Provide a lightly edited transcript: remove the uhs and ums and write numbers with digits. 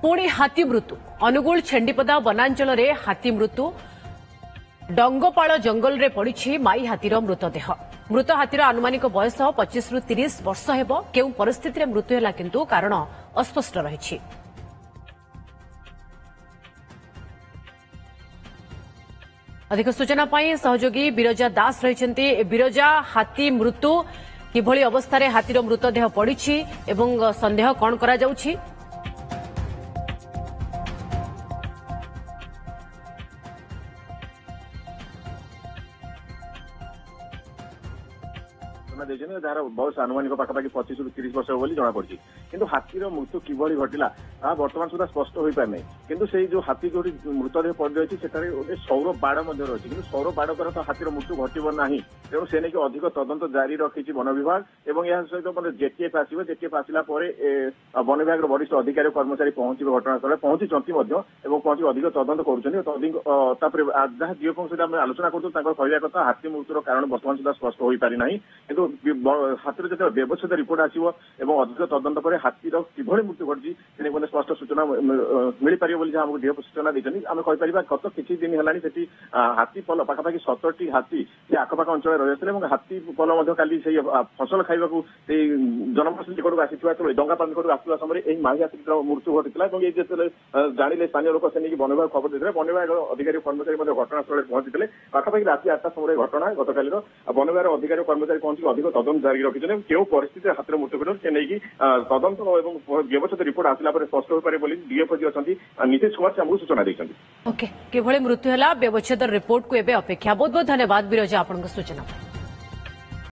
पुणी हाथी मृत्यु अनुगुल छेंडीपदा वनांचल रे हाथी मृत्यु डंगपाल जंगल रे पड़ी माई हाथीर मृतदेह मृत हाथीर आनुमानिक बयस 25 रु 30 वर्ष हेब केउ परिस्थिति रे मृत्यु होला किंतु कारण अस्पष्ट रही। अधिक सूचना पाई सहयोगी बिरजा दास रहिसेंती। बिरजा हाथी मृत्यु किभली अवस्था रे हाथीर मृतदेह पड़ी एवं संदेह कौन करा जाउछि? जार बयस आनुमानिक पाखापाखि 25 रु 30 वर्ष बोली जना पड़ी किंतु हाथीर मृत्यु किभली घटिला ता वर्तमान सुधा स्पष्ट हो पारे नहीं। किंतु से जो हाथी जो मृतदेह पड़ रही है गोटे सौर बाड़ रही है सौर बाड़ द्वारा तो हाथीर मृत्यु घटब ना तेणु से नहीं अधिक तदंत जारी रखी वन विभाग और या सहित जेटीएफ आसो जेटीएफ आसला वन विभाग वरिष्ठ अधिकारी कर्मचारी पहुंचे घटनास्थल पहुंची पहुंची अधिक तदंत कर जहाँ जीएफ सहित आम आलोचना करूँ कहवा कथा हाथी मृत्युर कारण वर्तमान सुधा स्पष्ट हो पारि ना किंतु हाथीर जो व्यवस्थित रिपोर्ट आसो अधिक तदंत पर हाथीर किभली मृत्यु घटी से स्पष्ट सूचना मिल पार आमको डीएफ सूचना देते आम कहीपर गत किसी दिन है हाथी पल पाखापाखि 70टी हाथी से आखपाख अंचल रही है हाथी पल काली फसल खाइबा जनबसती निकट आसी डंगा पालन निकट आसवा समय माही हाथी मृत्यु घटी जानिले स्थानीय लोक से वन विभाग खबर देते वन विभाग अधिकारी कर्मचारी घटनास्थल पहुंची पाखापाखि राति 8टा समय घटना गतकाल वन विभाग अधिकारी कर्मचारी पहुंची अधिक तदंत जारी रखिछन केउ परिस्थिति हाथीर मृत्यु घटल से नहीं तदंत और व्यवस्थित रिपोर्ट आसला स्पष्ट हो पारे बोली डीएफ जी अछंती नीतीश कुमार आमको सूचना देछंती। ओके किभली मृत्यु हला व्यवस्थित रिपोर्ट को एबे अपेक्षा। बहुत बहुत धन्यवाद बिरजा आपन सूचना।